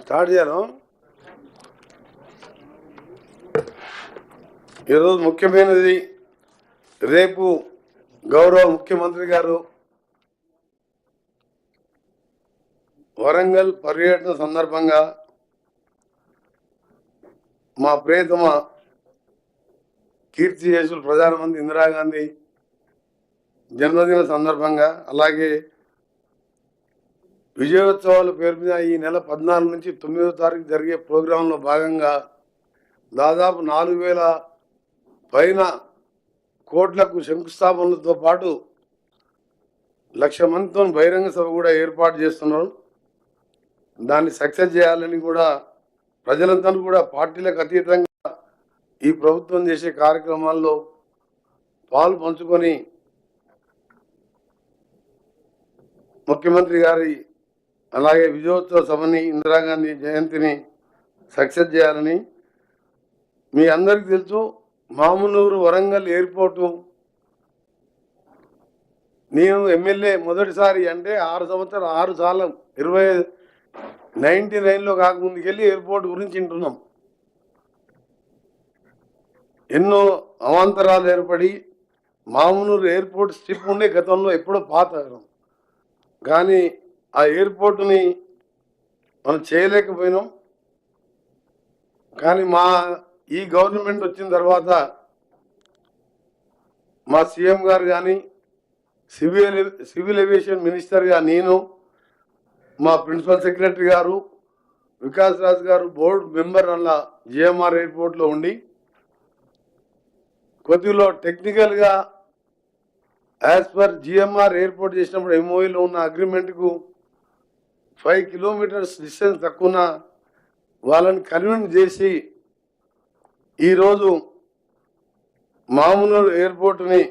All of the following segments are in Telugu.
స్టార్ట్ చేయాలి. ఈరోజు ముఖ్యమైనది, రేపు గౌరవ ముఖ్యమంత్రి గారు వరంగల్ పర్యటన సందర్భంగా మా ప్రియతమ కీర్తిశేషులు ప్రధానమంత్రి ఇందిరాగాంధీ జన్మదిన సందర్భంగా, అలాగే విజయోత్సవాల పేరు మీద ఈ నెల 14 నుంచి 9వ తారీఖు జరిగే ప్రోగ్రాంలో భాగంగా దాదాపు 4,000 పైన కోట్లకు శంకుస్థాపనలతో పాటు 1,00,000 మందితో బహిరంగ సభ కూడా ఏర్పాటు చేస్తున్నారు. దాన్ని సక్సెస్ చేయాలని కూడా ప్రజలంతా కూడా పార్టీలకు అతీతంగా ఈ ప్రభుత్వం చేసే కార్యక్రమాల్లో పాలు పంచుకొని ముఖ్యమంత్రి గారి అలాగే విజయోత్సవ సభని, ఇందిరాగాంధీ జయంతిని సక్సెస్ చేయాలని. మీ అందరికీ తెలుసు, మామునూరు వరంగల్ ఎయిర్పోర్టు నేను ఎమ్మెల్యే మొదటిసారి అంటే 6 సార్లు 99లో కాకముందుకెళ్ళి ఎయిర్పోర్ట్ గురించి వింటున్నాం. ఎన్నో అవాంతరాలు ఏర్పడి మామునూరు ఎయిర్పోర్ట్ స్ట్రిప్ ఉండే గతంలో ఎప్పుడో పాత, కానీ ఆ ఎయిర్పోర్టుని మనం చేయలేకపోయినాం. కానీ ఈ గవర్నమెంట్ వచ్చిన తర్వాత మా సీఎం గారు కానీ, సివిల్ ఏవియేషన్ మినిస్టర్గా నేను, మా ప్రిన్సిపల్ సెక్రటరీ గారు, వికాస్ రాజ్ గారు బోర్డు మెంబర్ అలా జిఎంఆర్ ఎయిర్పోర్ట్లో ఉండి కొద్దిలో టెక్నికల్గా యాజ్ పర్ జిఎంఆర్ ఎయిర్పోర్ట్ చేసినప్పుడు ఎంఓఈలో ఉన్న అగ్రిమెంట్కు 5 కిలోమీటర్స్ డిస్టెన్స్ తక్కువ వాళ్ళని కన్విన్స్ చేసి ఈరోజు మామునూరు ఎయిర్పోర్ట్ని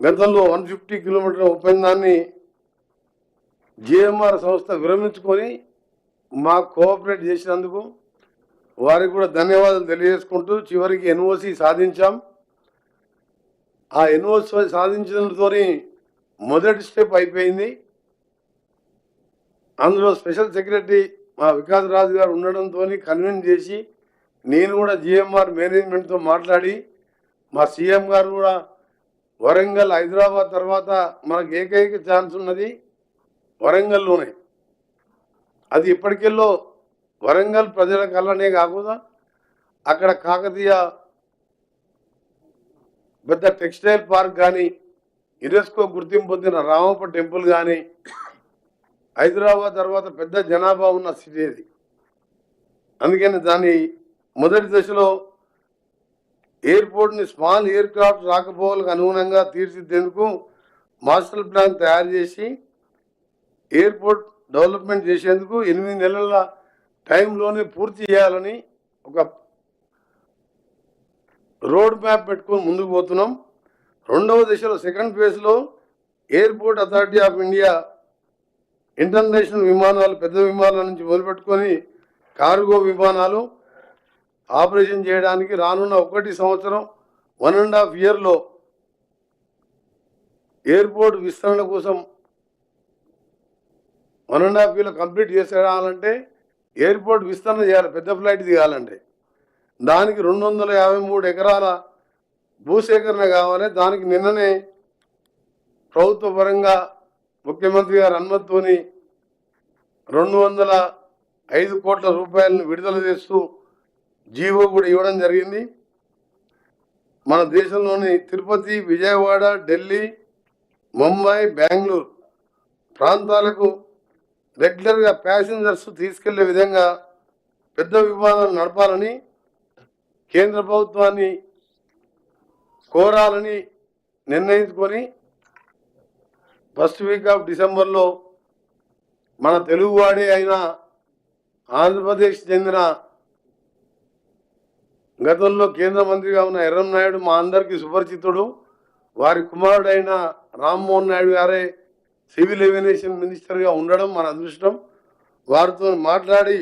గతంలో 150 కిలోమీటర్ల ఒప్పందాన్ని జిఎంఆర్ సంస్థ విరమించుకొని మాకు కోఆపరేట్ చేసినందుకు వారికి కూడా ధన్యవాదాలు తెలియజేసుకుంటూ చివరికి ఎన్ఓసి సాధించాం. ఆ ఎన్ఓసి సాధించడంతో మొదటి స్టెప్ అయిపోయింది. అందులో స్పెషల్ సెక్రటరీ మా వికాస్ రాజు గారు ఉండడంతో కన్విన్స్ చేసి నేను కూడా జిఎంఆర్ మేనేజ్మెంట్తో మాట్లాడి, మా సీఎం గారు కూడా వరంగల్ హైదరాబాద్ తర్వాత మనకు ఏకైక ఛాన్స్ ఉన్నది వరంగల్లోనే. అది ఇప్పటికెళ్ళో వరంగల్ ప్రజల కళ్ళనే కాకుండా అక్కడ కాకతీయ పెద్ద టెక్స్టైల్ పార్క్ కానీ, యునెస్కో గుర్తింపు పొందిన రామప్ప టెంపుల్ కానీ, హైదరాబాద్ తర్వాత పెద్ద జనాభా ఉన్న సిటీ అది. అందుకని దాని మొదటి దశలో ఎయిర్పోర్ట్ని స్మాల్ ఎయిర్ క్రాఫ్ట్ రాకపోకలకు అనుగుణంగా తీర్చిదిద్దేందుకు మాస్టర్ ప్లాన్ తయారు చేసి ఎయిర్పోర్ట్ డెవలప్మెంట్ చేసేందుకు 8 నెలల టైంలోనే పూర్తి చేయాలని ఒక రోడ్ మ్యాప్ పెట్టుకొని ముందుకు పోతున్నాం. రెండవ దశలో సెకండ్ ఫేజ్లో airport authority of India international విమానాలు, పెద్ద విమానాల నుంచి మొదలుపెట్టుకొని కార్గో విమానాలు ఆపరేషన్ చేయడానికి రానున్న 1 సంవత్సరం 1.5 ఇయర్లో ఎయిర్పోర్ట్ విస్తరణ కోసం 1.5 ఇయర్లో కంప్లీట్ చేసేయాలంటే ఎయిర్పోర్ట్ విస్తరణ చేయాలి. పెద్ద ఫ్లైట్ దిగాలంటే దానికి 253 ఎకరాల భూసేకరణ కావాలి. దానికి నిన్ననే ప్రభుత్వ పరంగా ముఖ్యమంత్రి గారి అనుమతితోని 205 కోట్ల రూపాయలను విడుదల చేస్తూ జీవో కూడా ఇవ్వడం జరిగింది. మన దేశంలోని తిరుపతి, విజయవాడ, ఢిల్లీ, ముంబై, బెంగళూరు ప్రాంతాలకు రెగ్యులర్గా ప్యాసింజర్స్ తీసుకెళ్లే విధంగా పెద్ద విమానాలు నడపాలని కేంద్ర ప్రభుత్వాన్ని కోరాలని నిర్ణయించుకొని ఫస్ట్ వీక్ ఆఫ్ డిసెంబర్లో మన తెలుగువాడే అయిన ఆంధ్రప్రదేశ్ చెందిన గతంలో కేంద్ర మంత్రిగా ఉన్న ఎర్రంనాయుడు మా అందరికీ సుపరిచితుడు, వారి కుమారుడైన రామ్మోహన్ నాయుడు గారే సివిల్ ఏవియేషన్ మినిస్టర్గా ఉండడం మన అదృష్టం. వారితో మాట్లాడి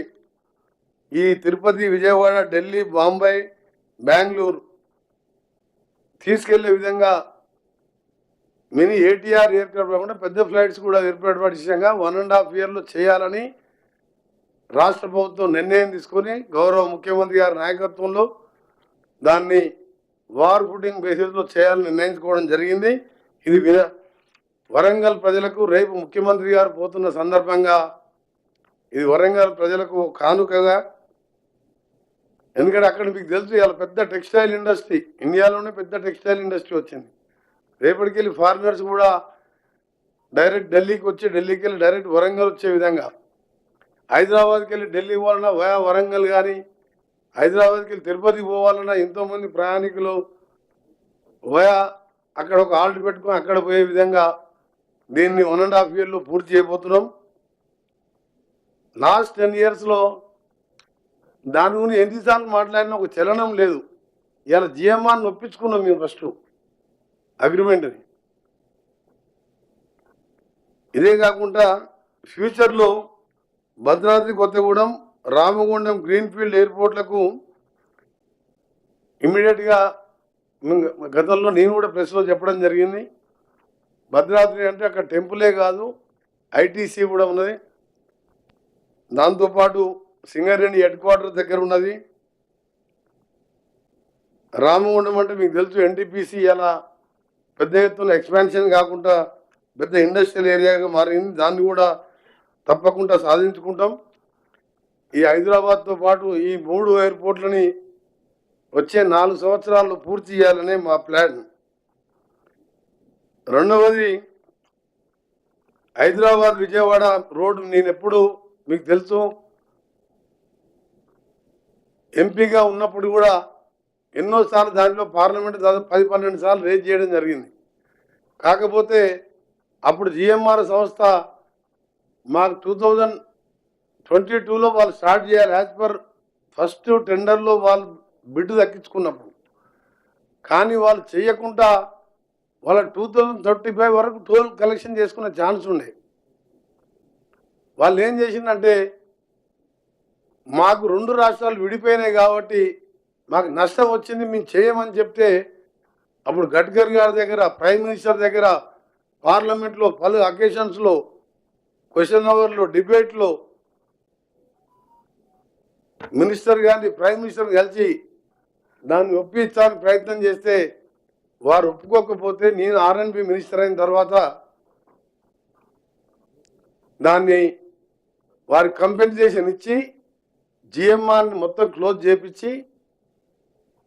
ఈ తిరుపతి, విజయవాడ, ఢిల్లీ, బాంబే, బెంగళూరు తీసుకెళ్లే విధంగా మినీ ఏటీఆర్ ఎయిర్క్రాఫ్ట్ కాకుండా పెద్ద ఫ్లైట్స్ కూడా ఏర్పాటు విషయంగా 1.5 ఇయర్లో చేయాలని రాష్ట్ర ప్రభుత్వం నిర్ణయం తీసుకొని గౌరవ ముఖ్యమంత్రి గారి నాయకత్వంలో దాన్ని వార్ ఫుటింగ్ బేసిస్లో చేయాలని నిర్ణయించుకోవడం జరిగింది. ఇది వరంగల్ ప్రజలకు రేపు ముఖ్యమంత్రి గారు పోతున్న సందర్భంగా ఇది వరంగల్ ప్రజలకు కానుకగా, ఎందుకంటే అక్కడ మీకు తెలుసు ఇలా పెద్ద టెక్స్టైల్ ఇండస్ట్రీ, ఇండియాలోనే పెద్ద టెక్స్టైల్ ఇండస్ట్రీ వచ్చింది. రేపటికి వెళ్ళి ఫారినర్స్ కూడా డైరెక్ట్ ఢిల్లీకి వచ్చి, ఢిల్లీకి వెళ్ళి డైరెక్ట్ వరంగల్ వచ్చే విధంగా, హైదరాబాద్కి వెళ్ళి ఢిల్లీ పోవాలన్నా వయా వరంగల్ కానీ, హైదరాబాద్కి వెళ్ళి తిరుపతి పోవాలన్నా ఎంతోమంది ప్రయాణికులు వయా అక్కడ ఒక ఆల్ట్ పెట్టుకొని అక్కడ పోయే విధంగా దీన్ని 1.5 yearలో పూర్తి చేయబోతున్నాం. లాస్ట్ 10 yearsలో దాని గురించి ఎన్నిసార్లు మాట్లాడినా ఒక చలనం లేదు. ఇలా జిఎంఆర్ని ఒప్పించుకున్నాం మేము ఫస్ట్ అగ్రిమెంట్ని. ఇదే కాకుండా ఫ్యూచర్లో భద్రాద్రి కొత్తగూడెం, రామగుండం గ్రీన్ఫీల్డ్ ఎయిర్పోర్ట్లకు ఇమ్మీడియట్గా గతంలో నేను కూడా ప్రెస్లో చెప్పడం జరిగింది. భద్రాద్రి అంటే అక్కడ టెంపులే కాదు, ఐటీసీ కూడా ఉన్నది. దాంతోపాటు సింగరేణి హెడ్ క్వార్టర్ దగ్గర ఉన్నది. రామగుండం అంటే మీకు తెలుసు ఎన్టీపీసీ అలా పెద్ద ఎత్తున ఎక్స్పాన్షన్ కాకుండా పెద్ద ఇండస్ట్రియల్ ఏరియాగా మారింది. దాన్ని కూడా తప్పకుండా సాధించుకుంటాం. ఈ హైదరాబాద్తో పాటు ఈ 3 ఎయిర్పోర్ట్లని వచ్చే 4 సంవత్సరాల్లో పూర్తి చేయాలనే మా ప్లాన్. రెండవది, హైదరాబాద్ విజయవాడ రోడ్డు నేను ఎప్పుడు మీకు తెలుసు ఎంపీగా ఉన్నప్పుడు కూడా ఎన్నోసార్లు దాంట్లో పార్లమెంట్ దాదాపు 10-12 సార్లు రేజ్ చేయడం జరిగింది. కాకపోతే అప్పుడు జిఎంఆర్ సంస్థ మాకు 2022లో వాళ్ళు స్టార్ట్ చేయాలి యాజ్ పర్ ఫస్ట్ టెండర్లో వాళ్ళు బిడ్డు దక్కించుకున్నప్పుడు. కానీ వాళ్ళు చేయకుండా వాళ్ళ 2035 వరకు టోల్ కలెక్షన్ చేసుకునే ఛాన్స్ ఉండే. వాళ్ళు ఏం చేసిందంటే మాకు 2 రాష్ట్రాలు విడిపోయినాయి కాబట్టి మాకు నష్టం వచ్చింది, మేము చేయమని చెప్తే అప్పుడు గడ్కరీ గారి దగ్గర, ప్రైమ్ మినిస్టర్ దగ్గర, పార్లమెంట్లో పలు అకేషన్స్లో, క్వశ్చన్ అవర్లో, డిబేట్లో మినిస్టర్ గారిని, ప్రైమ్ మినిస్టర్ కలిసి దాన్ని ఒప్పించడానికి ప్రయత్నం చేస్తే వారు ఒప్పుకోకపోతే నేను ఆర్ఎన్బి మినిస్టర్ అయిన తర్వాత దాన్ని వారి కంపెన్సేషన్ ఇచ్చి జిఎంఆర్ని మొత్తం క్లోజ్ చేపించి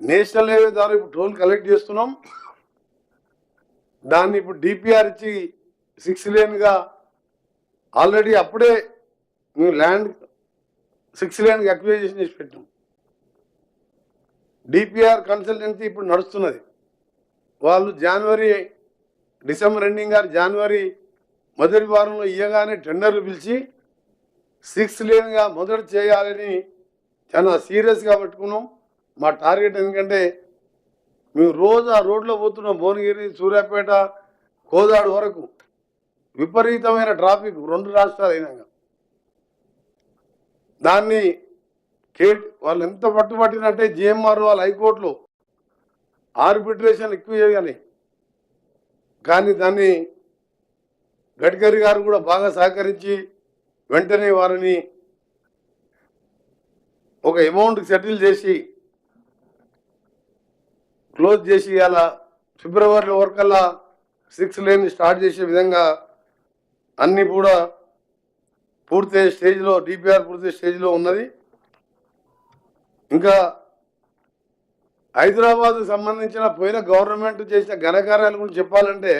నేషనల్ హైవే ద్వారా ఇప్పుడు టోల్ కలెక్ట్ చేస్తున్నాం. దాన్ని ఇప్పుడు డిపిఆర్ ఇచ్చి 6 లేన్గా ఆల్రెడీ అప్పుడే మేము ల్యాండ్ 6 లేన్కి అక్విజిషన్ చేసి పెట్టాం. డిపిఆర్ కన్సల్టెన్సీ ఇప్పుడు నడుస్తున్నది. వాళ్ళు డిసెంబర్ ఎండింగ్ గారు జనవరి మొదటి వారంలో ఇయ్యగానే టెండర్లు పిలిచి 6 లేన్గా మొదట చేయాలని చాలా సీరియస్గా పెట్టుకున్నాం. మా టార్గెట్ ఎందుకంటే మేము రోజు ఆ రోడ్లో పోతున్నాం. భువనగిరి, సూర్యాపేట, కోదాడు వరకు విపరీతమైన ట్రాఫిక్ 2 రాష్ట్రాలు అయినాక. దాన్ని వాళ్ళు ఎంత పట్టుబట్టినట్టే జిఎంఆర్ వాళ్ళు హైకోర్టులో ఆర్బిట్రేషన్ ఎక్కువ చేయాలి. కానీ దాన్ని గడ్కరీ గారు కూడా బాగా సహకరించి వెంటనే వారిని ఒక అమౌంట్ సెటిల్ చేసి క్లోజ్ చేసి అలా ఫిబ్రవరి వరకల్లా 6 లేన్ స్టార్ట్ చేసే విధంగా అన్నీ కూడా పూర్తయ్యే స్టేజ్లో, డిపిఆర్ పూర్తయ్యే స్టేజ్లో ఉన్నది. ఇంకా హైదరాబాద్కు సంబంధించిన పోయిన గవర్నమెంట్ చేసిన ఘనకార్యాల గురించి చెప్పాలంటే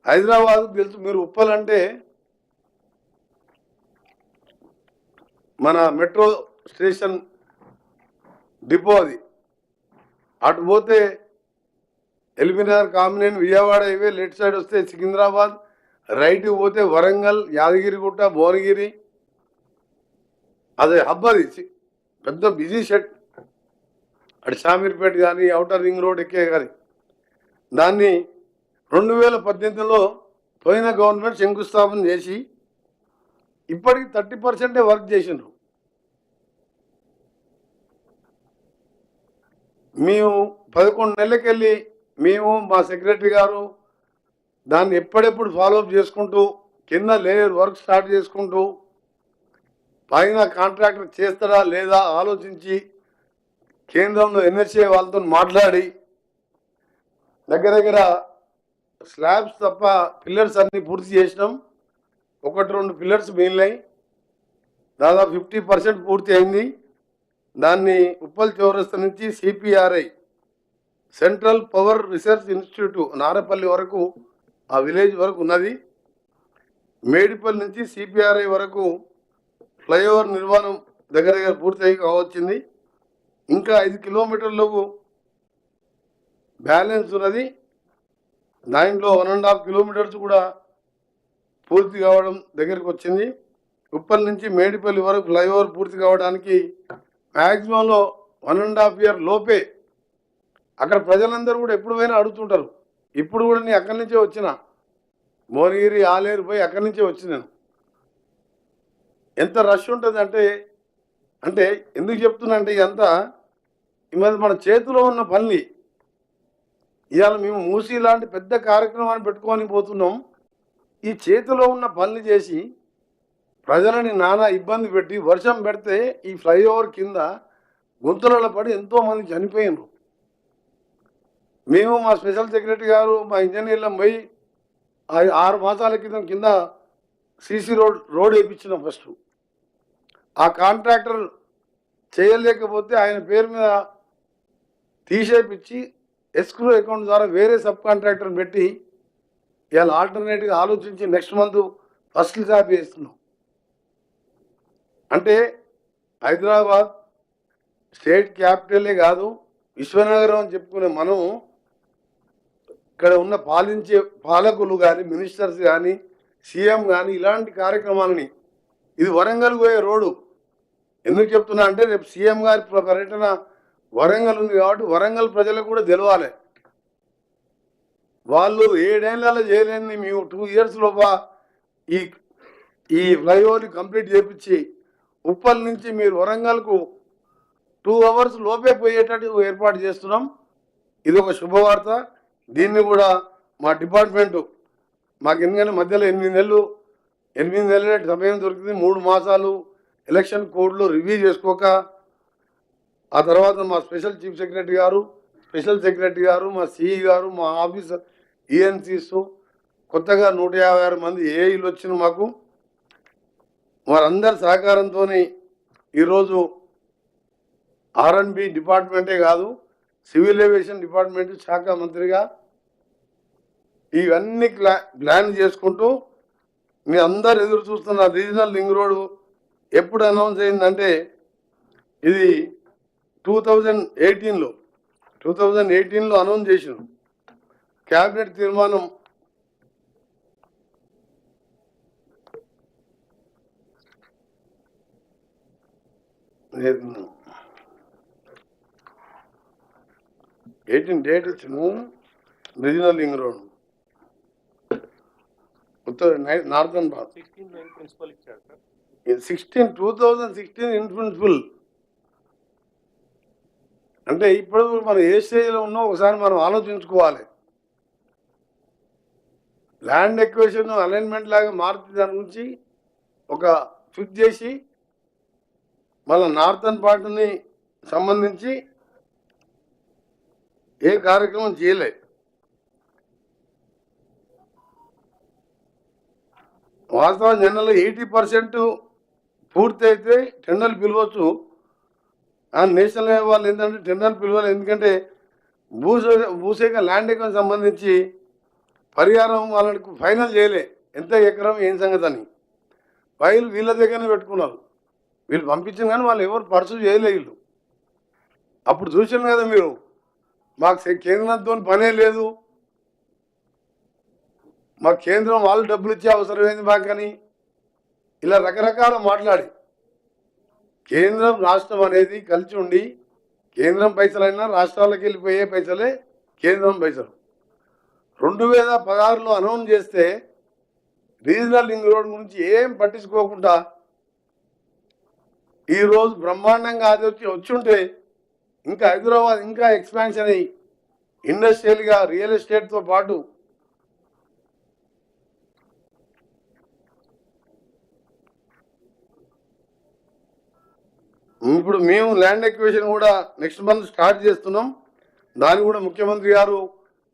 హైదరాబాద్కు తెలుసు, మీరు ఉప్పల్ అంటే మన మెట్రో స్టేషన్ డిపో, అది అటు పోతే LB Nagar, Kamineni, Vijayawada highway left side వస్తే సికింద్రాబాద్, రైట్ పోతే వరంగల్, యాదగిరిగుట్ట, భువనగిరి, అదే హబ్. అది పెద్ద బిజీ షెడ్. అటు షామీర్పేట కానీ అవుటర్ రింగ్ రోడ్ ఎక్కే కానీ దాన్ని 2018లో పోయిన గవర్నమెంట్ శంకుస్థాపన చేసి ఇప్పటికి 30% వర్క్ చేసిండ్రు. మేము 11 నెలలకెళ్ళి మేము మా సెక్రటరీ గారు దాన్ని ఎప్పుడెప్పుడు ఫాలోఅప్ చేసుకుంటూ కింద లేయర్ వర్క్ స్టార్ట్ చేసుకుంటూ పైన కాంట్రాక్టర్ చేస్తాడా లేదా ఆలోచించి కేంద్రంలో ఎన్ఎస్ఏ వాళ్ళతో మాట్లాడి దగ్గర స్లాబ్స్ తప్ప పిల్లర్స్ అన్ని పూర్తి చేసినాం. 1-2 పిల్లర్స్ మిగిలినాయి. దాదాపు 50% పూర్తి అయింది. దాన్ని ఉప్పల్ చౌరస్తా నుంచి CPRI central power research institute Narapally వరకు ఆ విలేజ్ వరకు ఉన్నది. మేడిపల్లి నుంచి సిపిఆర్ఐ వరకు ఫ్లైఓవర్ నిర్మాణం దగ్గర పూర్తి కావచ్చింది. ఇంకా 5 కిలోమీటర్లకు బ్యాలెన్స్ ఉన్నది. దాంట్లో 1.5 కిలోమీటర్స్ కూడా పూర్తి కావడం దగ్గరికి వచ్చింది. ఉప్పల్ నుంచి మేడిపల్లి వరకు ఫ్లైఓవర్ పూర్తి కావడానికి మ్యాక్సిమంలో 1.5 ఇయర్ లోపే. అక్కడ ప్రజలందరూ కూడా ఎప్పుడు పోయినా అడుగుతుంటారు. ఇప్పుడు కూడా నేను అక్కడి నుంచే వచ్చిన, భువనగిరి ఆలేరు పోయి అక్కడి నుంచే వచ్చినాను. ఎంత రష్ ఉంటుంది అంటే ఎందుకు చెప్తున్నా అంటే ఇదంతా ఈ మధ్య మన చేతిలో ఉన్న పని. ఇవాళ మేము మూసీ లాంటి పెద్ద కార్యక్రమాన్ని పెట్టుకొని పోతున్నాం. ఈ చేతిలో ఉన్న పనులు చేసి ప్రజలని నానా ఇబ్బంది పెట్టి వర్షం పెడితే ఈ ఫ్లైఓవర్ కింద గుంతలలో పడి ఎంతోమంది చనిపోయినారు. మేము మా స్పెషల్ సెక్రటరీ గారు మా ఇంజనీర్లం పోయి 6 మాసాల క్రితం కింద సీసీ రోడ్ వేయించినాం. ఫస్ట్ ఆ కాంట్రాక్టర్ చేయలేకపోతే ఆయన పేరు మీద తీసేపించి ఎస్క్రూ అకౌంట్ ద్వారా వేరే సబ్ కాంట్రాక్టర్ పెట్టి ఇవాళ ఆల్టర్నేట్గా ఆలోచించి నెక్స్ట్ మంత్ ఫస్ట్ కాపీ వేస్తున్నాం. అంటే హైదరాబాద్ స్టేట్ క్యాపిటలే కాదు, విశ్వనగరం అని చెప్పుకునే మనం ఇక్కడ ఉన్న పాలించే పాలకులు కానీ మినిస్టర్స్ కానీ సీఎం కానీ ఇలాంటి కార్యక్రమాలని, ఇది వరంగల్ పోయే రోడ్డు. ఎందుకు చెప్తున్నా అంటే రేపు సీఎం గారి పర్యటన వరంగల్ ఉంది కాబట్టి వరంగల్ ప్రజలకు కూడా తెలవాలి. వాళ్ళు 7 ఏళ్ళలో చేయలేని మేము 2 ఇయర్స్ లోప ఈ ఫ్లైఓవర్ని కంప్లీట్ చేయించి ఉప్పల్ నుంచి మీరు వరంగల్కు 2 అవర్స్ లోపే పోయేటట్టు ఏర్పాటు చేస్తున్నాం. ఇది ఒక శుభవార్త. దీన్ని కూడా మా డిపార్ట్మెంటు మాకు ఎందుకంటే మధ్యలో 8 నెలల సమయం దొరికింది. 3 మాసాలు ఎలక్షన్ కోడ్లో రివ్యూ చేసుకోక ఆ తర్వాత మా స్పెషల్ చీఫ్ సెక్రటరీ గారు, స్పెషల్ సెక్రటరీ గారు, మా సిఈ గారు, మా ఆఫీసర్ ఈఎన్సీస్, కొత్తగా 156 మంది ఏఈలు వచ్చిన మాకు వారందరి సహకారంతో ఈరోజు ఆర్ఎన్బి డిపార్ట్మెంటే కాదు, సివిల్ ఏవియేషన్ డిపార్ట్మెంట్ శాఖ మంత్రిగా ఇవన్నీ ప్లాన్ చేసుకుంటూ మీ అందరు ఎదురు చూస్తున్న రీజనల్ లింక్ రోడ్ ఎప్పుడు అనౌన్స్ అయిందంటే ఇది 2018లో అనౌన్స్ చేసిన క్యాబినెట్ తీర్మానం డేట్ ఇచ్చిన regional link road northern Bharat 2016 in principle. అంటే ఇప్పుడు మనం ఏ స్టేజ్లో ఉన్నా ఒకసారి మనం ఆలోచించుకోవాలి. ల్యాండ్ ఎక్వేషన్ అలైన్మెంట్ లాగా మారుతుంది, దాని గురించి ఒక ఫిక్స్ చేసి మళ్ళీ నార్థన్ పార్ట్ని సంబంధించి ఏ కార్యక్రమం చేయలే. వాస్తవం జనరల్ 80% పూర్తి అయితే టెండర్లు పిలవచ్చు. నేషనల్ హైవే వాళ్ళు ఏంటంటే టెండర్లు పిలవాలి, ఎందుకంటే భూసేక ల్యాండ్ ఎకరం సంబంధించి పరిహారం వాళ్ళకి ఫైనల్ చేయలే, ఎంత ఎకరం ఏం సంగతి అని. ఫైల్ వీళ్ళ దగ్గరనే పెట్టుకున్నారు. వీళ్ళు పంపించిన కానీ వాళ్ళు ఎవరు పర్సూ చేయలే. వీళ్ళు అప్పుడు చూసాను కదా మీరు, మాకు కేంద్రంతో పనే లేదు, మాకు కేంద్రం వాళ్ళు డబ్బులు ఇచ్చే అవసరం ఏంది మాకని ఇలా రకరకాల మాట్లాడి, కేంద్రం రాష్ట్రం అనేది కలిసి ఉండి కేంద్రం పైసలైనా రాష్ట్రాలకు వెళ్ళిపోయే పైసలే కేంద్రం పైసలు. 2016లో అనౌన్స్ చేస్తే రీజనల్ లింక్ రోడ్ గురించి ఏం పట్టించుకోకుండా ఈరోజు బ్రహ్మాండంగా అది వచ్చి ఇంకా హైదరాబాద్ ఇంకా ఎక్స్పాన్షన్ అయ్యి ఇండస్ట్రియల్గా రియల్ ఎస్టేట్తో పాటు ఇప్పుడు మేము ల్యాండ్ ఎక్విజిషన్ కూడా నెక్స్ట్ మంత్ స్టార్ట్ చేస్తున్నాం. దాన్ని కూడా ముఖ్యమంత్రి గారు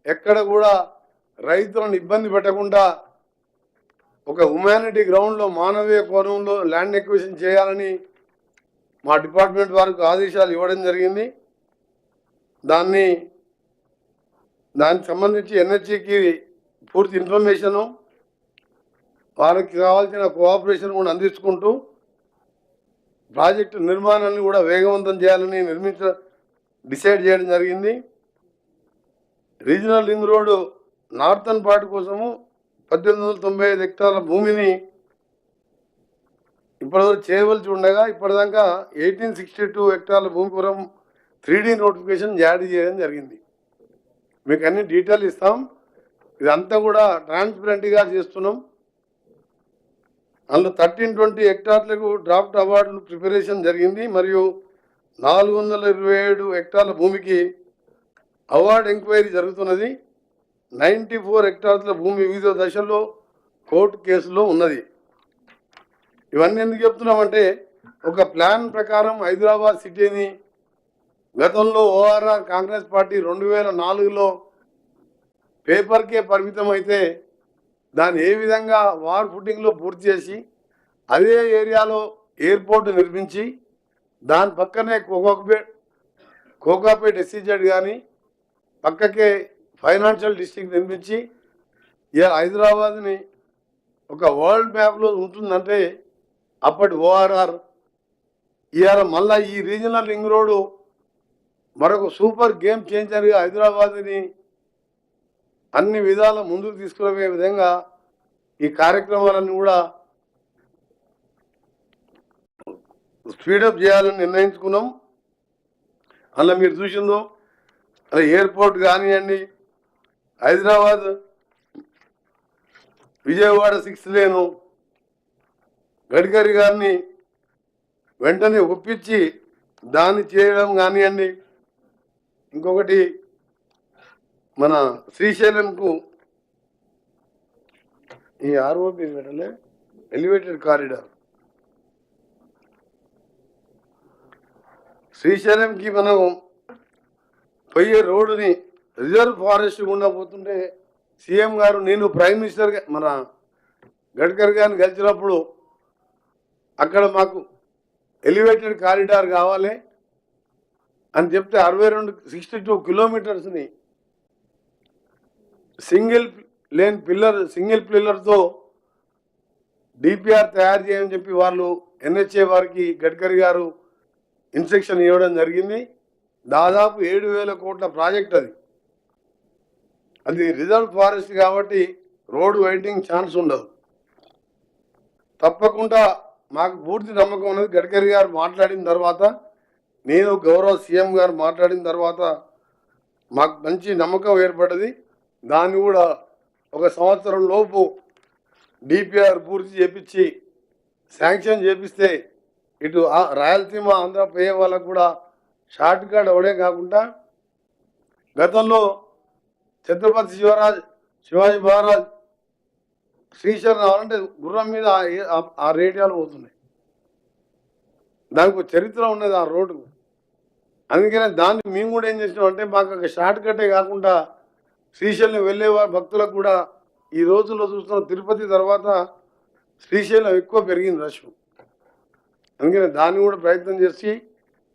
ఎక్కడ కూడా రైతులను ఇబ్బంది పెట్టకుండా ఒక హ్యుమానిటీ గ్రౌండ్లో మానవీయ కోణంలో ల్యాండ్ ఎక్విజిషన్ చేయాలని మా డిపార్ట్మెంట్ వారికి ఆదేశాలు ఇవ్వడం జరిగింది. దానికి సంబంధించి ఎన్హెచ్కి పూర్తి ఇన్ఫర్మేషను వారికి కావాల్సిన కోఆపరేషన్ కూడా అందించుకుంటూ ప్రాజెక్టు నిర్మాణాన్ని కూడా వేగవంతం చేయాలని డిసైడ్ చేయడం జరిగింది. Regional ring road northern part కోసము 1895 హెక్టార్ల భూమిని ఇప్పటివరకు చేయవలసి ఉండగా ఇప్పటిదాకా 1862 హెక్టార్ల భూమి కొరకు 3D నోటిఫికేషన్ జారీ చేయడం జరిగింది. మీకు అన్ని డీటెయిల్ ఇస్తాం. ఇదంతా కూడా ట్రాన్స్పరెంట్గా చేస్తున్నాం. అందులో 1320 హెక్టార్లకు డ్రాఫ్ట్ అవార్డులు ప్రిపరేషన్ జరిగింది. మరియు 427 హెక్టార్ల భూమికి అవార్డు ఎంక్వైరీ జరుగుతున్నది. 94 హెక్టార్ల భూమి వివిధ దశల్లో కోర్టు కేసులో ఉన్నది. ఇవన్నీ ఎందుకు చెప్తున్నామంటే ఒక ప్లాన్ ప్రకారం హైదరాబాద్ సిటీని గతంలో ఓఆర్ఆర్ కాంగ్రెస్ పార్టీ 2004లో పేపర్కే పరిమితం అయితే దాన్ని ఏ విధంగా వార్ ఫుటింగ్లో పూర్తి చేసి అదే ఏరియాలో ఎయిర్పోర్ట్ నిర్మించి దాని పక్కనే కోకాపేట్ ఎస్సీజెడ్ కానీ పక్కకే ఫైనాన్షియల్ డిస్ట్రిక్ట్ నిర్మించి ఇలా హైదరాబాద్ని ఒక వరల్డ్ మ్యాప్లో ఉంటుందంటే అప్పటి ఓఆర్ఆర్ ఇవాళ మళ్ళీ ఈ రీజనల్ రింగ్ రోడ్డు మరొక సూపర్ గేమ్ చేంజర్గా హైదరాబాద్ని అన్ని విధాల ముందుకు తీసుకునే విధంగా ఈ కార్యక్రమాలను కూడా స్పీడప్ చేయాలని నిర్ణయించుకున్నాం. అలా మీరు చూసిందో అలా ఎయిర్పోర్ట్ కానివ్వండి, హైదరాబాద్ విజయవాడ 6 లేను గడ్కరీ గారిని వెంటనే ఒప్పించి దాన్ని చేయడం కానివ్వండి. ఇంకొకటి మన శ్రీశైలంకు ఈ ఆర్ఓపి పెట్టలే ఎలివేటెడ్ కారిడార్ శ్రీశైలంకి మనం పోయే రోడ్డుని రిజర్వ్ ఫారెస్ట్ గుండా పోతుంటే సీఎం గారు నేను ప్రైమ్ మినిస్టర్ మన గడ్కరీ గారిని కలిసినప్పుడు అక్కడ మాకు ఎలివేటెడ్ కారిడార్ కావాలి అని చెప్తే 62 కిలోమీటర్స్ని సింగిల్ పిల్లర్తో డిపిఆర్ తయారు చేయమని చెప్పి వాళ్ళు ఎన్హెచ్ఏ వారికి గడ్కరీ గారు ఇన్స్ట్రక్షన్ ఇవ్వడం జరిగింది. దాదాపు 7,000 కోట్ల ప్రాజెక్ట్ అది రిజర్వ్ ఫారెస్ట్ కాబట్టి రోడ్ వెయిటింగ్ ఛాన్స్ ఉండదు. తప్పకుండా మాకు పూర్తి నమ్మకం ఉన్నది. గడ్కరీ గారు మాట్లాడిన తర్వాత, నేను గౌరవ సీఎం గారు మాట్లాడిన తర్వాత మాకు మంచి నమ్మకం ఏర్పడ్డది. దాన్ని కూడా 1 సంవత్సరం లోపు డిపిఆర్ పూర్తి చేపించి శాంక్షన్ చేపిస్తే ఇటు రాయలసీమ ఆంధ్ర పోయే వాళ్ళకు కూడా షార్ట్ కట్ అవడే కాకుండా గతంలో ఛత్రపతి శివాజీ మహారాజ్ శ్రీశైలం రావాలంటే గుర్రం మీద ఆ రేడియాలు పోతున్నాయి. దానికి చరిత్ర ఉన్నది ఆ రోడ్డు. అందుకనే దాన్ని మేము కూడా ఏం చేసినామంటే మాకు ఒక షార్ట్ కట్టే కాకుండా శ్రీశైలం వెళ్ళే భక్తులకు కూడా ఈ రోజుల్లో చూస్తున్న తిరుపతి తర్వాత శ్రీశైలం ఎక్కువ పెరిగింది రష్. అందుకని దాన్ని కూడా ప్రయత్నం చేసి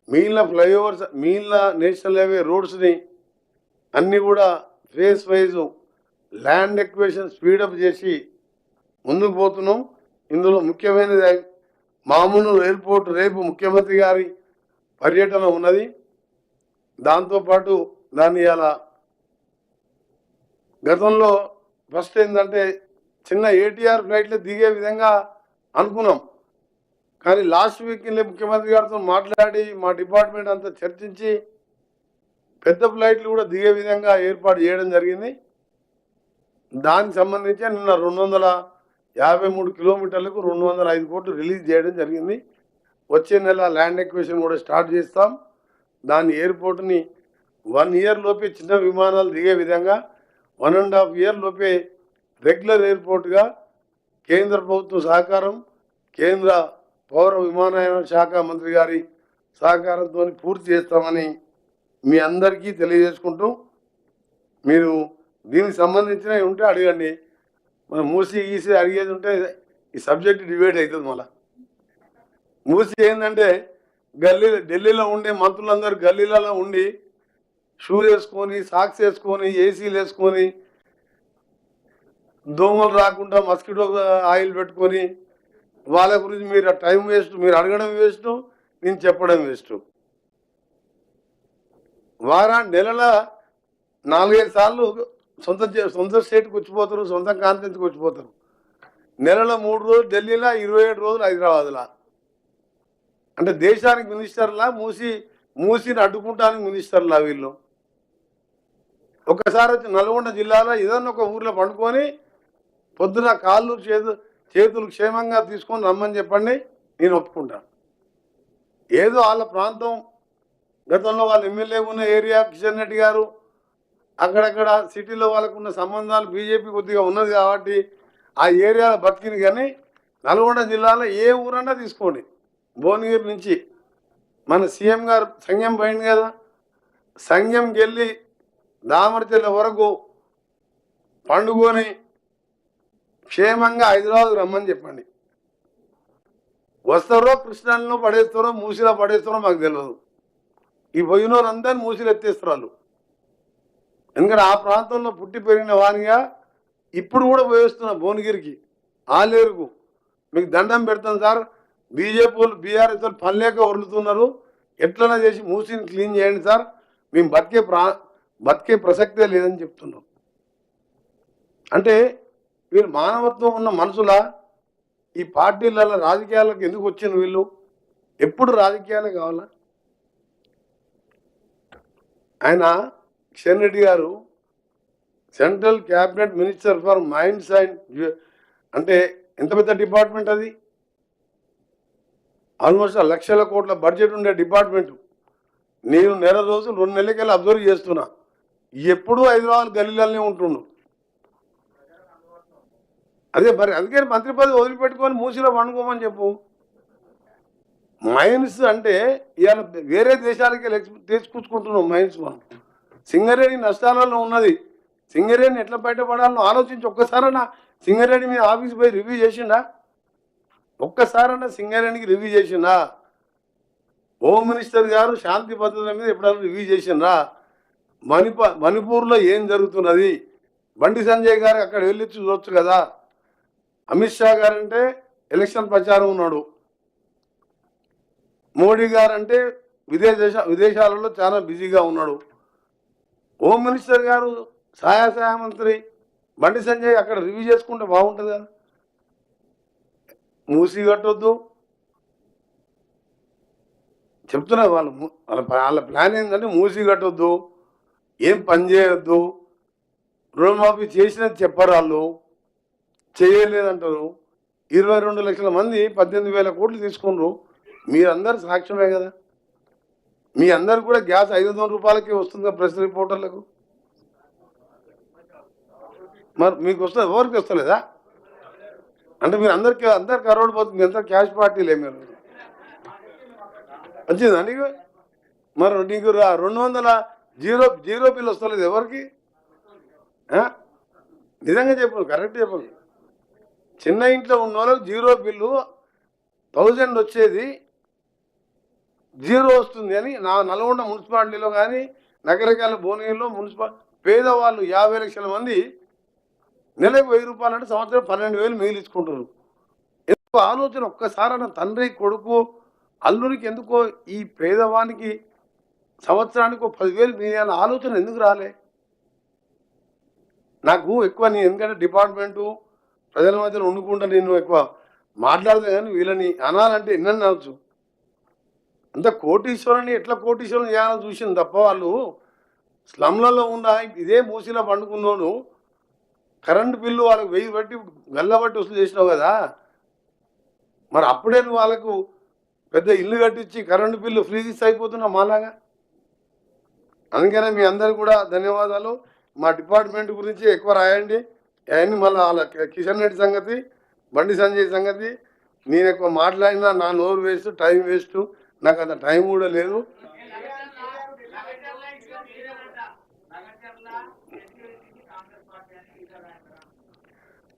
మిగిలిన ఫ్లైఓవర్స్, మిగిలిన నేషనల్ హైవే రోడ్స్ని అన్నీ కూడా phase wise land acquisition speed up చేసి ముందుకు పోతున్నాం. ఇందులో ముఖ్యమైనది మామూలు ఎయిర్పోర్ట్ రేపు ముఖ్యమంత్రి గారి పర్యటన ఉన్నది. దాంతోపాటు దాన్ని ఇలా గతంలో ఫస్ట్ ఏంటంటే చిన్న ఏటీఆర్ ఫ్లైట్లు దిగే విధంగా అనుకున్నాం. కానీ లాస్ట్ వీక్ ముఖ్యమంత్రి గారితో మాట్లాడి మా డిపార్ట్మెంట్ అంతా చర్చించి పెద్ద ఫ్లైట్లు కూడా దిగే విధంగా ఏర్పాటు చేయడం జరిగింది. దానికి సంబంధించి నిన్న 253 కిలోమీటర్లకు 205 కోట్లు రిలీజ్ చేయడం జరిగింది. వచ్చే నెల ల్యాండ్ ఎక్విజిషన్ కూడా స్టార్ట్ చేస్తాం. దాని ఎయిర్పోర్ట్ని 1 ఇయర్ లోపే చిన్న విమానాలు దిగే విధంగా 1.5 ఇయర్ లోపే రెగ్యులర్ ఎయిర్పోర్ట్గా కేంద్ర ప్రభుత్వం సహకారం, కేంద్ర పౌర విమానయాన శాఖ మంత్రి గారి సహకారంతో పూర్తి చేస్తామని మీ అందరికీ తెలియజేసుకుంటూ, మీరు దీనికి సంబంధించినవి ఉంటే అడగండి. మనం మూసి గీసి అడిగేది ఉంటే ఈ సబ్జెక్ట్ డిబేట్ అవుతుంది. మళ్ళీ మూసి ఏంటంటే ఢిల్లీలో ఉండే మంత్రులందరూ గల్లీలలో ఉండి షూ వేసుకొని, సాక్స్ వేసుకొని, ఏసీలు వేసుకొని, దోమలు రాకుండా మస్కిటో ఆయిల్ పెట్టుకొని, వాళ్ళ గురించి మీరు టైం వేస్ట్, మీరు అడగడం వేస్ట్, నేను చెప్పడం వేస్ట్. నెలల 4-5 సార్లు సొంత స్టేట్కి వచ్చిపోతారు, సొంత కాన్ఫరెన్స్కి వచ్చిపోతారు. నెలలో 3 రోజులు ఢిల్లీలో, 27 రోజులు హైదరాబాద్లో. అంటే దేశానికి మినిస్టర్లా, మూసిని అడ్డుకుంటానికి మినిస్టర్లా వీళ్ళు. ఒక్కసారి వచ్చి నల్గొండ జిల్లాలో ఏదన్నా ఒక ఊర్లో పండుకొని పొద్దున కాళ్ళు చేతులు క్షేమంగా తీసుకొని రమ్మని చెప్పండి, నేను ఒప్పుకుంటాను. ఏదో వాళ్ళ ప్రాంతం, గతంలో వాళ్ళ ఎమ్మెల్యే ఉన్న ఏరియా కిషన్ రెడ్డి గారు, అక్కడక్కడ సిటీలో వాళ్ళకు ఉన్న సంబంధాలు బీజేపీ కొద్దిగా ఉన్నది కాబట్టి ఆ ఏరియాలో బతికింది. కానీ నల్గొండ జిల్లాలో ఏ ఊరన్నా తీసుకోండి, భువనగిరి నుంచి మన సీఎం గారు సంఘం పోయింది కదా, సంఘంకి వెళ్ళి దామరచెల్ల వరకు పండుకొని క్షేమంగా హైదరాబాద్ రమ్మని చెప్పండి. వస్తారో కృష్ణాలో పడేస్తారో మూసిలో పడేస్తారో మాకు తెలియదు. ఈ పోయినోరందరినీ మూసిలు ఎత్తేస్తారు వాళ్ళు. ఎందుకంటే ఆ ప్రాంతంలో పుట్టి పెరిగిన వానిగా ఇప్పుడు కూడా పోయేస్తున్నా భువనగిరికి, ఆలేరుకు. మీకు దండం పెడతాను సార్, బీజేపీ వాళ్ళు బీఆర్ఎస్ వాళ్ళు పనిలేక వరులుతున్నారు, ఎట్లన్నా చేసి మూసిని క్లీన్ చేయండి సార్, మేము బతికే ప్రసక్తే లేదని చెప్తున్నాం. అంటే వీళ్ళు మానవత్వం ఉన్న మనుషుల ఈ పార్టీలలో రాజకీయాలకు ఎందుకు వచ్చిన వీళ్ళు? ఎప్పుడు రాజకీయాలే కావాలా? ఆయన కిషన్ రెడ్డి గారు central cabinet minister for minds and, అంటే ఎంత పెద్ద డిపార్ట్మెంట్ అది, ఆల్మోస్ట్ 1 లక్షల కోట్ల బడ్జెట్ ఉండే డిపార్ట్మెంట్. నేను 2 నెలలకెళ్ళి అబ్జర్వ్ చేస్తున్నా, ఎప్పుడూ హైదరాబాద్ గల్లీలనే ఉంటుండు. అదే మరి అందుకే మంత్రి పదవి వదిలిపెట్టుకొని మూసిలో పండుకోమని చెప్పు. మైన్స్ అంటే ఇవాళ వేరే దేశాలకి తీసుకొచ్చుకుంటున్నాం మైన్స్. మనం సింగరేణి నష్టాలలో ఉన్నది, సింగరేణి ఎట్లా బయటపడాలని ఆలోచించి ఒక్కసారన్నా సింగరేణి మీద ఆఫీస్ పోయి రివ్యూ చేసిండా? ఒక్కసారన్నా సింగరేణికి రివ్యూ చేసిండా? హోమ్ మినిస్టర్ గారు శాంతి భద్రతల మీద ఎప్పుడైనా రివ్యూ చేసిండ్రా? మణిపూర్లో ఏం జరుగుతున్నది? బండి సంజయ్ గారు అక్కడ వెళ్ళి చూడొచ్చు కదా. అమిత్ షా గారు అంటే ఎలక్షన్ ప్రచారం ఉన్నాడు, మోడీ గారు అంటే విదేశాలలో చాలా బిజీగా ఉన్నాడు. హోమ్ మినిస్టర్ గారు సహాయ మంత్రి బండి సంజయ్ అక్కడ రివ్యూ చేసుకుంటే బాగుంటుంది కదా. మూసి కట్టొద్దు చెప్తున్నారు వాళ్ళ ప్లాన్ ఏంటంటే మూసి కట్టొద్దు, ఏం పని చేయొద్దు, రుణమాఫీ చేసినది చెప్పరు, వాళ్ళు చేయలేదంటారు. 22 లక్షల మంది 18,000 కోట్లు తీసుకున్నారు. మీరందరూ సాక్ష్యమే కదా. మీ అందరు కూడా గ్యాస్ 500 రూపాయలకి వస్తుంది ప్రెస్ రిపోర్టర్లకు. మరి మీకు వస్తుంది, ఎవరికి వస్తలేదా? అంటే మీరు అందరు కరోడ్ పోతుంది, మీ అందరు క్యాష్ పార్టీలే. మీరు వచ్చిందా నీకు? మరి నీకు 200 జీరో బిల్ వస్తలేదు ఎవరికి? నిజంగా చెప్పు, కరెక్ట్ చెప్పు. చిన్న ఇంట్లో ఉన్న వాళ్ళకి జీరో బిల్లు 1000 వచ్చేది జీరో వస్తుంది అని నా నల్గొండ మున్సిపాలిటీలో కానీ నగరకాల భువనగిరిలో పేదవాళ్ళు 50 లక్షల మంది నెలకు 1000 రూపాయలు అంటే సంవత్సరం 12,000 మిగిలించుకుంటారు. ఎందుకు ఆలోచన ఒక్కసారి తండ్రి కొడుకు అల్లుడికి ఎందుకో ఈ పేదవానికి సంవత్సరానికి 10,000 మిగిలిన ఆలోచన ఎందుకు రాలే? నాకు ఎక్కువ నేను ఎందుకంటే డిపార్ట్మెంటు ప్రజల మధ్యలో వండుకుంటా, నేను ఎక్కువ మాట్లాడతా. కానీ వీళ్ళని అనాలంటే ఎన్నని అనొచ్చు. అంత కోటీశ్వరుని ఎట్లా కోటీశ్వరుని చేయాలని చూసింది తప్ప వాళ్ళు స్లమ్లలో ఉన్న ఇదే మూసిలో పండుకున్నాను. కరెంటు బిల్లు వాళ్ళకి 1000 బట్టి గల్లబట్టి వసూలు చేసినావు కదా. మరి అప్పుడే నువ్వు వాళ్ళకు పెద్ద ఇల్లు కట్టించి కరెంటు బిల్లు ఫ్రీ తీసి అయిపోతున్నావు మాలాగా. అందుకనే మీ అందరు కూడా ధన్యవాదాలు. మా డిపార్ట్మెంట్ గురించి ఎక్కువ రాయండి. అవన్నీ మళ్ళీ వాళ్ళ కిషన్ రెడ్డి సంగతి, బండి సంజయ్ సంగతి నేను ఎక్కువ మాట్లాడినా నా నోరు వేస్ట్, టైం వేస్ట్. నాకు అంత టైం కూడా లేదు.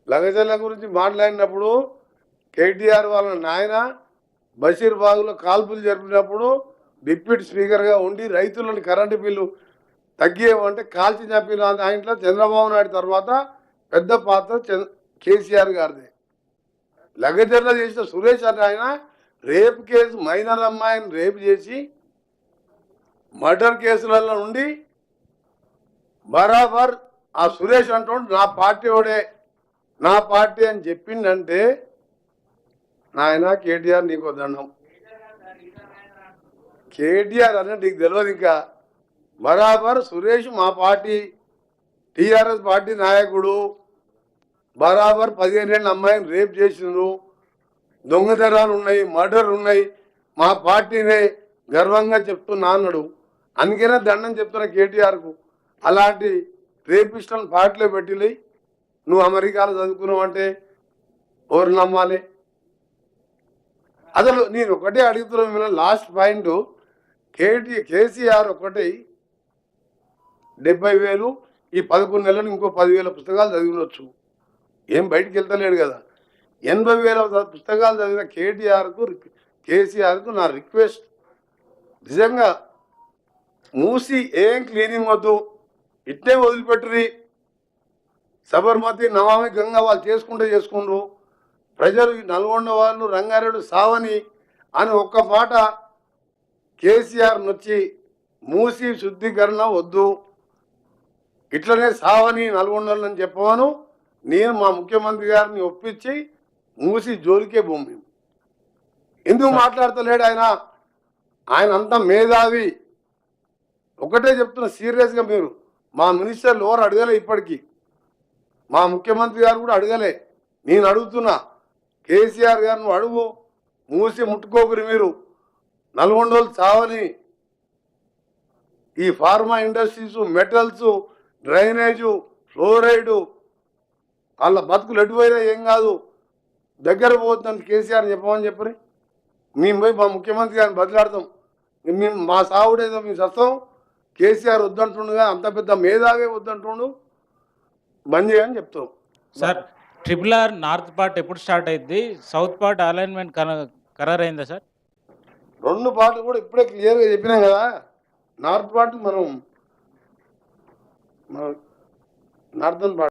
లగచర్ల గురించి మాట్లాడినప్పుడు కేటీఆర్ వాళ్ళ నాయన బషీర్బాగ్లో కాల్పులు జరిపినప్పుడు డిప్యూటీ స్పీకర్గా ఉండి రైతులను కరెంటు బిల్లు తగ్గేయమంటే కాల్చి చంపిన ఆయనలో చంద్రబాబు నాయుడు తర్వాత పెద్ద పాత్ర కేసీఆర్ గారిది. లగచర్ల చేసిన సురేష్ అని ఆయన రేపు కేసు మైనర్ అమ్మాయిని రేపు చేసి మర్డర్ కేసులలో నుండి బరాబర్ ఆ సురేష్ అంటుండు నా పార్టీ వాడే, నా పార్టీ అని చెప్పిండంటే నాయన కేటీఆర్ నీకు దండం. కేటీఆర్ అంటే నీకు తెలియదు. ఇంకా బరాబర్ సురేష్ మా పార్టీ టీఆర్ఎస్ పార్టీ నాయకుడు, బరాబర్ 15 ఏళ్ళ అమ్మాయిని రేప్ చేసిండ్రు, దొంగతనాలు ఉన్నాయి, మర్డర్ ఉన్నాయి, మా పార్టీనే గర్వంగా చెప్తున్నా అన్నాడు. అందుకనే దండం చెప్తున్నా కేటీఆర్కు. అలాంటి రేపిస్టులను పార్టీలో పెట్టి నువ్వు అమెరికాలో చదువుకున్నావు అంటే ఎవరు నమ్మాలి? అసలు నేను ఒకటే అడుగుతున్నా, లాస్ట్ పాయింట్ కేసీఆర్ ఒకటి 70,000 ఈ 11 నెలలు ఇంకో 10,000 పుస్తకాలు చదివినొచ్చు, ఏం బయటికి వెళ్తలేడు కదా. 80,000 పుస్తకాలు చదివిన కేసీఆర్కు నా రిక్వెస్ట్, నిజంగా మూసి ఏం క్లీనింగ్ వద్దు, ఇట్టే వదిలిపెట్టురి. సబర్మతి నమామి గంగా వాళ్ళు చేసుకుండ్రు. ప్రజలు నల్గొండ వాళ్ళు రంగారెడ్డి సావని అని ఒక్క మాట కేసీఆర్ నొచ్చి మూసి శుద్ధీకరణ వద్దు, ఇట్లనే సావని నల్గొండలని చెప్పవను నేను మా ముఖ్యమంత్రి గారిని ఒప్పించి మూసి జోలికే భూమి. ఎందుకు మాట్లాడతలేడు ఆయన? ఆయన అంతా మేధావి. ఒకటే చెప్తున్నా సీరియస్గా, మీరు మా మినిస్టర్లు ఎవరు అడగలే ఇప్పటికీ, మా ముఖ్యమంత్రి గారు కూడా అడగలే. నేను అడుగుతున్నా కేసీఆర్ గారు, నువ్వు అడుగు, మూసి ముట్టుకోకరు మీరు. నల్గొండలు చావని ఈ pharma industries, metals, drainage, fluoride, వాళ్ళ బతుకులు ఎటుపోయినా ఏం కాదు, దగ్గర పోతుందని కేసీఆర్ చెప్పమని చెప్పని మేము పోయి మా ముఖ్యమంత్రి గారిని బదిలాడతాం. మేము మా సావుడేదో మేము సస్తాం. కేసీఆర్ వద్దంటుండగా అంత పెద్ద మేధావే వద్దంటుండు, బంద్ చేయని చెప్తాం. సార్ RRR నార్త్ పార్ట్ ఎప్పుడు స్టార్ట్ అయింది? సౌత్ పార్ట్ అలైన్మెంట్ ఖరారైందా సార్? 2 పార్ట్లు కూడా ఇప్పుడే క్లియర్గా చెప్పినాం కదా. నార్త్ పార్ట్ మనం నార్థన్ పార్ట్